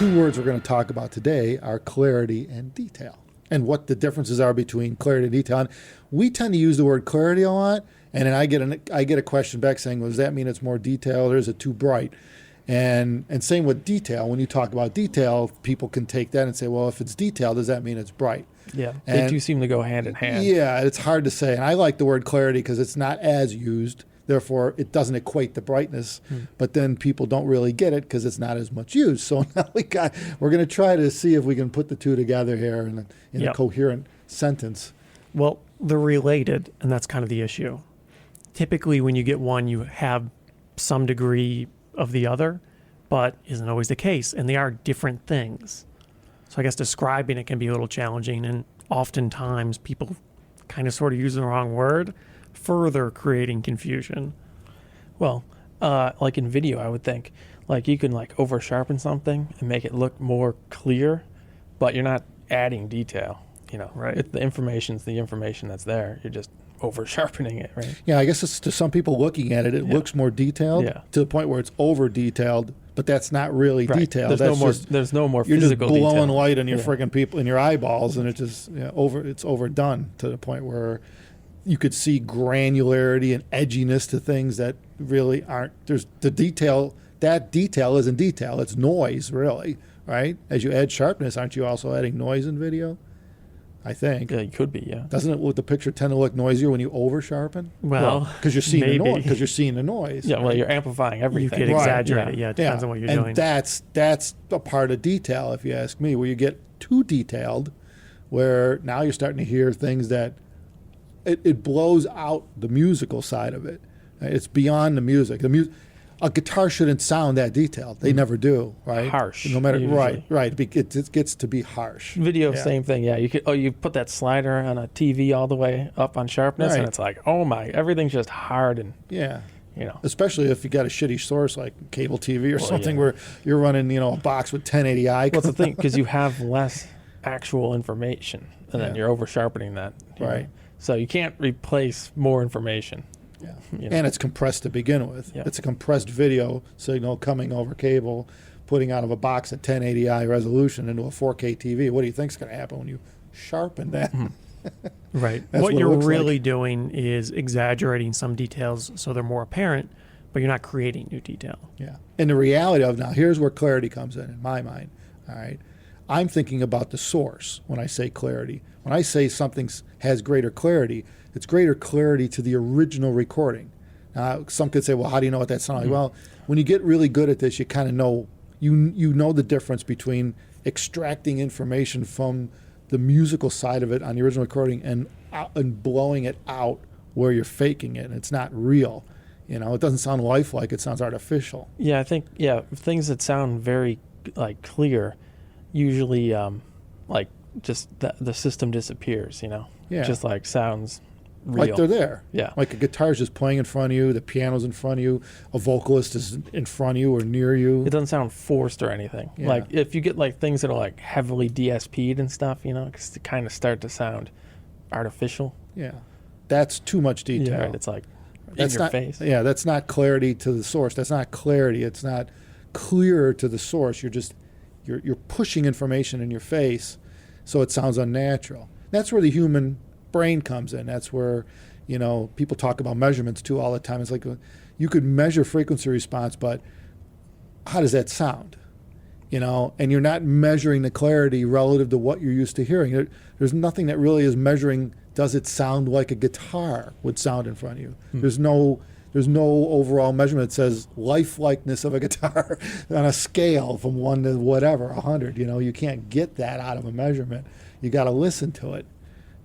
two words we're going to talk about today are clarity and detail, and what the differences are between clarity and detail. And we tend to use the word clarity a lot, and then I get a question back saying, well, does that mean it's more detailed or is it too bright? And same with detail. When you talk about detail, people can take that and say, well, if it's detailed, does that mean it's bright? Yeah, they do seem to go hand in hand. Yeah, it's hard to say. And I like the word clarity because it's not as used. Therefore, it doesn't equate to brightness. But then people don't really get it because it's not as much used. So now we're going to try to see if we can put the two together here in a coherent sentence. Well, they're related, and that's kind of the issue. Typically, when you get one, you have some degree of the other, but isn't always the case, and they are different things. So I guess describing it can be a little challenging, and oftentimes people kind of sort of use the wrong word, further creating confusion. Well, like in video, I would think, like you can like over sharpen something and make it look more clear, but you're not adding detail. You know, right? The information's the information that's there. You're just over sharpening it, right? Yeah, I guess it's to some people looking at it, it looks more detailed to the point where it's over detailed, but that's not really detailed. There's no more you're physical just blowing detail. light on your friggin' people in your eyeballs, and it's overdone to the point where you could see granularity and edginess to things that really aren't. There's the detail. That detail isn't detail. It's noise, really, right? As you add sharpness, aren't you also adding noise in video? I think. Yeah, you could be, yeah. Doesn't it with the picture tend to look noisier when you over sharpen? Well, because you're seeing the noise. Because you're seeing the noise. Yeah, well, you're amplifying everything. You could exaggerate it. Yeah, it depends on what you're doing. And that's a part of detail, if you ask me, where you get too detailed, where now you're starting to hear things that it blows out the musical side of it. It's beyond the music. A guitar shouldn't sound that detailed. They never do, right? Harsh. No matter usually. right. It gets to be harsh. Video, same thing. Yeah, you put that slider on a TV all the way up on sharpness, and it's like, oh my, everything's just hard and Especially if you got a shitty source like cable TV or something where you're running a box with 1080i. What's the thing? Because you have less actual information, and then you're over sharpening that. Right. So you can't replace more information. Yeah. And it's compressed to begin with. Yeah. It's a compressed video signal coming over cable, putting out of a box at 1080i resolution into a 4K TV. What do you think is going to happen when you sharpen that? Right. What you're really doing is exaggerating some details so they're more apparent, but you're not creating new detail. Yeah. And the reality of now, here's where clarity comes in my mind. All right. I'm thinking about the source when I say clarity. When I say something has greater clarity, it's greater clarity to the original recording. Now, some could say, well, how do you know what that sounds like? Well, when you get really good at this, you kind of know, you know the difference between extracting information from the musical side of it on the original recording and blowing it out where you're faking it. And it's not real. It doesn't sound lifelike. It sounds artificial. Yeah, I think, things that sound very clear, usually just the system disappears, Yeah. Just sounds real. Like they're there. Yeah. Like a guitar's just playing in front of you, the piano's in front of you, a vocalist is in front of you or near you. It doesn't sound forced or anything. Yeah. Like if you get things that are heavily DSP'd and stuff, because they kind of start to sound artificial. Yeah. That's too much detail. Yeah, right. It's in your face. Yeah, that's not clarity to the source. That's not clarity. It's not clearer to the source. You're pushing information in your face so it sounds unnatural. That's where the human brain comes in. That's where, people talk about measurements too all the time. It's like you could measure frequency response, but how does that sound? And you're not measuring the clarity relative to what you're used to hearing. There's nothing that really is measuring, does it sound like a guitar would sound in front of you? There's no overall measurement that says lifelikeness of a guitar on a scale from 1 to whatever, 100. You can't get that out of a measurement. You got to listen to it.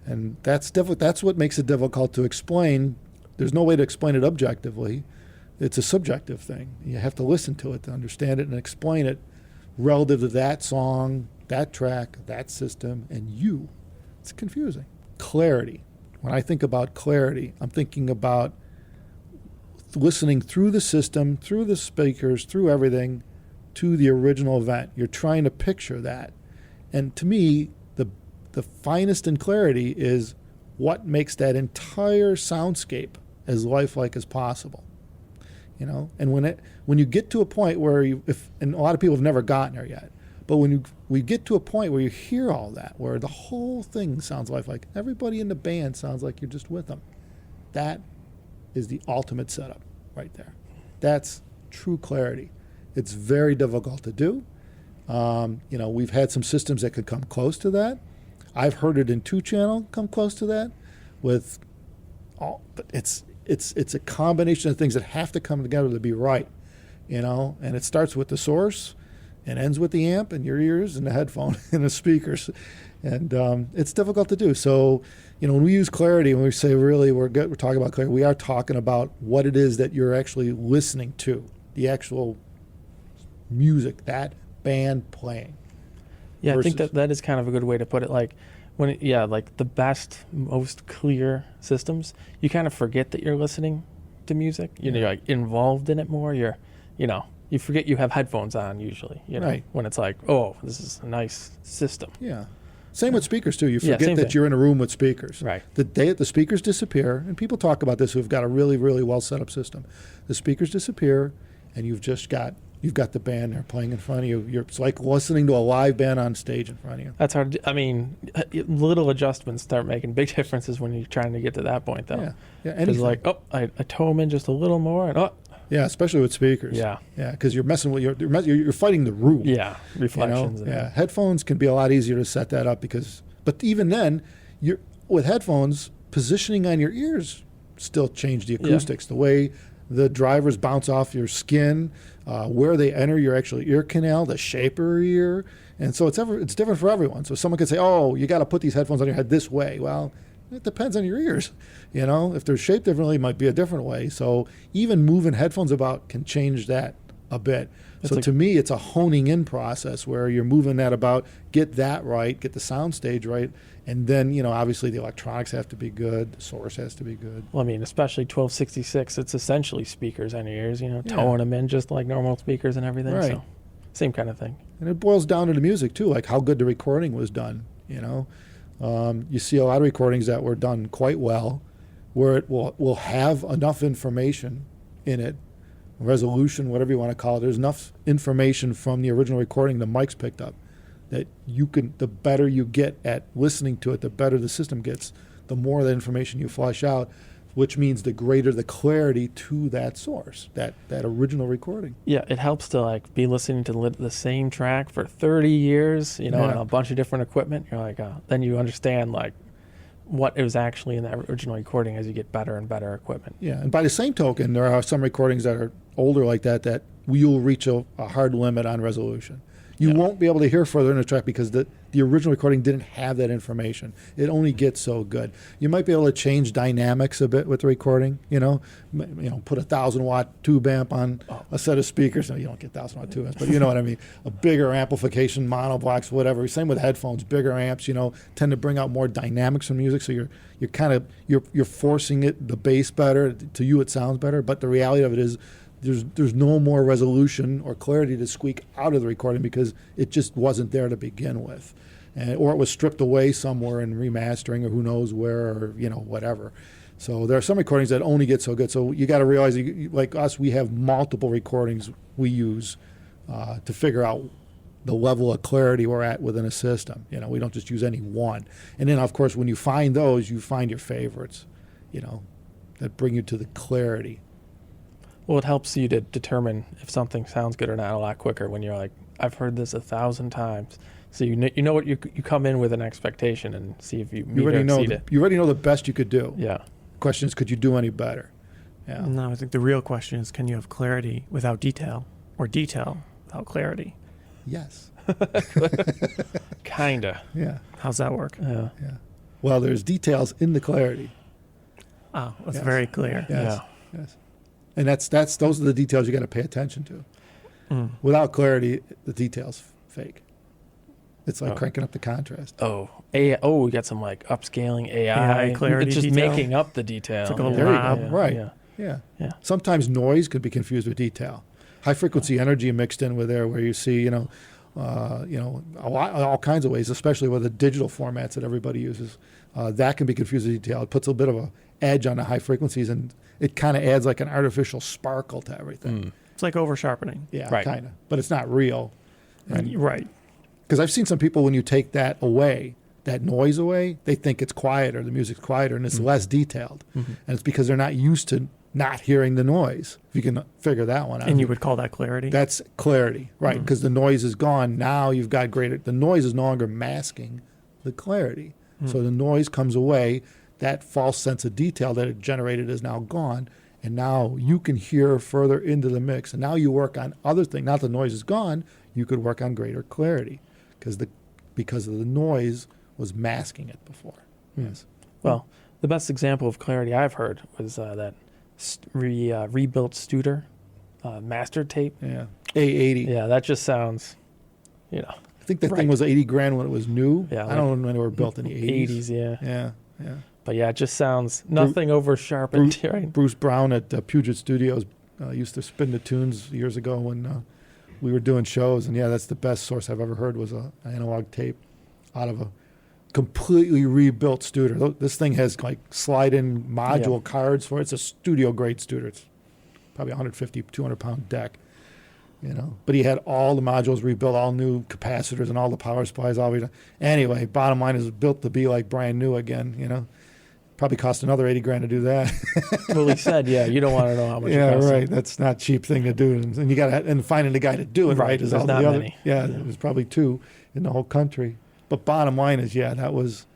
And that's difficult. That's what makes it difficult to explain. There's no way to explain it objectively. It's a subjective thing. You have to listen to it to understand it and explain it relative to that song, that track, that system, and you. It's confusing. Clarity. When I think about clarity, I'm thinking about listening through the system, through the speakers, through everything, to the original event. You're trying to picture that. And to me, the finest in clarity is what makes that entire soundscape as lifelike as possible. And when you get to a point where and a lot of people have never gotten there yet, But when we get to a point where you hear all that, where the whole thing sounds like everybody in the band sounds like you're just with them, that is the ultimate setup right there. That's true clarity. It's very difficult to do. We've had some systems that could come close to that. I've heard it in 2-channel come close to that. But it's a combination of things that have to come together to be right, and it starts with the source and ends with the amp and your ears and the headphone and the speakers, and it's difficult to do. So, when we use clarity, when we say really we're talking about clarity, we are talking about what it is that you're actually listening to, the actual music, that band playing. Yeah, I think that is kind of a good way to put it. Like like the best, most clear systems, you kind of forget that you're listening to music. You're like involved in it more. You forget you have headphones on usually. Right. When it's like, oh, this is a nice system. Yeah. Same with speakers too. You Yeah, forget same that thing. you're in a room with speakers. Right. The day that the speakers disappear, and people talk about this who've got a really, really well set up system. The speakers disappear, and you've got the band there playing in front of you. It's like listening to a live band on stage in front of you. That's hard. I mean, little adjustments start making big differences when you're trying to get to that point, though. Yeah. Yeah. It's Anything. like, oh, I toe them in just a little more, and Yeah, especially with speakers. yeah, Yeah, because you're messing with you're fighting the room. yeah, reflections. and- Yeah, headphones can be a lot easier to set that up but even then, with headphones, positioning on your ears still change the acoustics. The way the drivers bounce off your skin, where they enter your actual ear canal, the shape of your ear, and so it's different for everyone. So someone could say, "Oh, you got to put these headphones on your head this way." Well, it depends on your ears. If they're shaped differently, it might be a different way. So even moving headphones about can change that a bit. So to me, it's a honing in process where you're moving that about, get that right, get the sound stage right, and then obviously the electronics have to be good, the source has to be good. Well, I mean, especially 1266, it's essentially speakers on your ears, towing them in just like normal speakers and everything. Right. So, same kind of thing. And it boils down to the music too, like how good the recording was done. You see a lot of recordings that were done quite well, where it will have enough information in it, resolution, whatever you want to call it. There's enough information from the original recording the mic's picked up that the better you get at listening to it, the better the system gets, the more the information you flush out, which means the greater the clarity to that source, that original recording. Yeah, it helps to be listening to the same track for 30 years, on a bunch of different equipment. You're like, then you understand what it was actually in that original recording as you get better and better equipment. Yeah, and by the same token, there are some recordings that are older like that you'll reach a hard limit on resolution. You won't be able to hear further in the track because the original recording didn't have that information. It only gets so good. You might be able to change dynamics a bit with the recording. Put a 1,000-watt tube amp on a set of speakers. No, you don't get 1,000-watt tube amps, but you know what I mean. A bigger amplification, monoblocks, whatever. Same with headphones. Bigger amps, tend to bring out more dynamics from music. So you're forcing the bass better. To you, it sounds better. But the reality of it is, there's no more resolution or clarity to squeak out of the recording because it just wasn't there to begin with, or it was stripped away somewhere in remastering or who knows where, or whatever. So there are some recordings that only get so good. So you got to realize, like us, we have multiple recordings we use to figure out the level of clarity we're at within a system. We don't just use any one. And then of course when you find those, you find your favorites, that bring you to the clarity. Well, it helps you to determine if something sounds good or not a lot quicker when you're like, I've heard this 1,000 times. So you know what you come in with an expectation and see if you meet or exceed it. You already know the best you could do. Yeah. Question is, could you do any better? Yeah. No, I think the real question is, can you have clarity without detail, or detail without clarity? Yes. Kinda. Yeah. How's that work? Yeah. Yeah. Well, there's details in the clarity. Oh, that's Yes. very clear. Yes. Yeah. Yes. And those are the details you got to pay attention to. Mm. Without clarity, the details fake. It's like Oh. cranking up the contrast. We got some upscaling AI. AI clarity It's just detail. making up the detail. It's like a little There you knob. go. Right. Yeah. Yeah. Yeah. Sometimes noise could be confused with detail. High frequency energy mixed in with there, where you see, all kinds of ways, especially with the digital formats that everybody uses. That can be confused with detail. It puts a bit of a edge on the high frequencies, and it kind of adds like an artificial sparkle to everything. Mm. It's like over sharpening. Yeah, Right. kind of. But it's not real. And Right. Because I've seen some people, when you take that away, that noise away, they think it's quieter, the music's quieter, and it's less detailed. And it's because they're not used to not hearing the noise. If you can figure that one out. And you would call that clarity? That's clarity, right? Because the noise is gone. Now you've got greater, the noise is no longer masking the clarity. So the noise comes away. That false sense of detail that it generated is now gone. And now you can hear further into the mix. And now you work on other things. Now the noise is gone, you could work on greater clarity because of the noise was masking it before. Yes. Well, the best example of clarity I've heard was that rebuilt Studer master tape. Yeah. A80. Yeah, that just sounds, I think that thing was 80 grand when it was new. Yeah, I don't know when they were built in the 80s. 80s, yeah. Yeah. Yeah. But yeah, it just sounds nothing over sharpened. Right? Bruce Brown at Puget Studios used to spin the tunes years ago when we were doing shows. And yeah, that's the best source I've ever heard was an analog tape out of a completely rebuilt Studer. This thing has like slide-in module cards for it. It's a studio grade Studer. It's probably 150, 200 pound deck. But he had all the modules rebuilt, all new capacitors and all the power supplies. Anyway, bottom line is built to be like brand new again. Probably cost another 80 grand to do that. Well, he said, you don't want to know how much. Yeah, it costs. right. That's not a cheap thing to do, and you got to and finding the guy to do it right is There's all not the other. many. Yeah, there's probably 2 in the whole country. But bottom line is, that was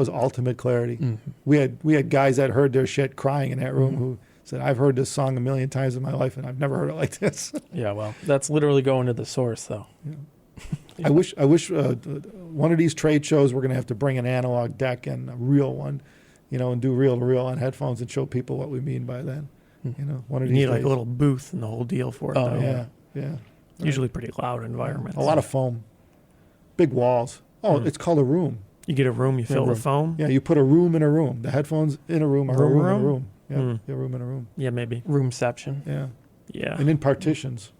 ultimate clarity. We had guys that heard their shit crying in that room who said, "I've heard this song a million times in my life, and I've never heard it like this." Yeah, well, that's literally going to the source, though. I wish one of these trade shows we're going to have to bring an analog deck and a real one, and do reel to reel on headphones and show people what we mean by that. One of You these need like days. a little booth and the whole deal for it. Oh, though. Yeah. Usually pretty loud environments. A lot of foam, big walls. Oh, it's called a room. You get a room, you fill room. with foam. Yeah, you put a room in a room. The headphones in a room, or a room in a Room? room. Yeah, a room in a room. Yeah, maybe. Roomception. Yeah, Yeah. and in partitions.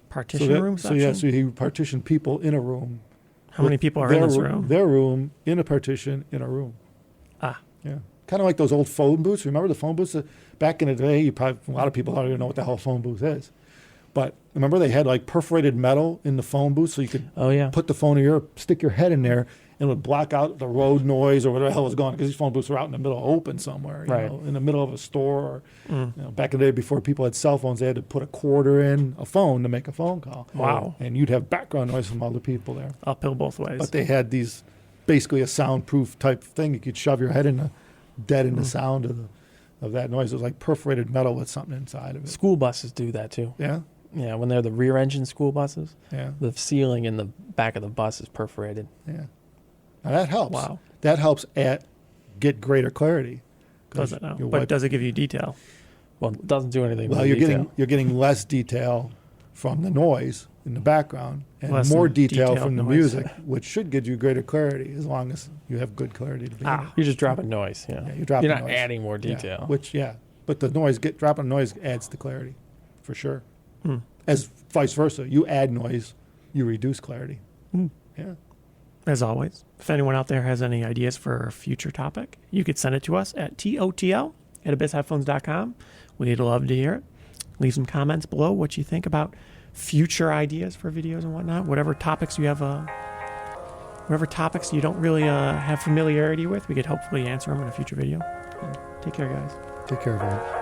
Partition room section? So you partition people in a room. How many people are in this room? Their room in a partition in a room. Ah. Yeah. Kind of like those old phone booths. Remember the phone booths? Back in the day, a lot of people don't even know what the hell a phone booth is. But remember they had like perforated metal in the phone booth so you could put the phone stick your head in there and it would block out the road noise or whatever the hell was going on because these phone booths were out in the middle of open somewhere, you know, in the middle of a store. Or, back in the day before people had cell phones, they had to put a quarter in a phone to make a phone call. Wow. And you'd have background noise from other people there. Uphill both ways. But they had these basically a soundproof type thing. You could shove your head in dead in the sound of that noise. It was like perforated metal with something inside of it. School buses do that too. Yeah? Yeah, when they're the rear engine school buses, Yeah. the ceiling in the back of the bus is perforated. Yeah. Now that helps. Wow. That helps get greater clarity. Does it now? You're But does it give you detail? Well, it doesn't do anything. Well, with detail. you're getting less detail from the noise in the background and Less more than detail detailed from the noise. music, which should give you greater clarity as long as you have good clarity to begin with. You're just dropping noise. Yeah, Yeah, you're dropping You're not noise. adding more Yeah, detail. but the dropping noise adds to clarity, for sure. Hmm. As vice versa, you add noise, you reduce clarity. Hmm. Yeah. As always, if anyone out there has any ideas for a future topic, you could send it to us at totl@abyssheadphones.com. We'd love to hear it. Leave some comments below what you think about future ideas for videos and whatnot. Whatever topics you have, whatever topics you don't really have familiarity with, we could hopefully answer them in a future video. Take care, guys. Take care, everyone.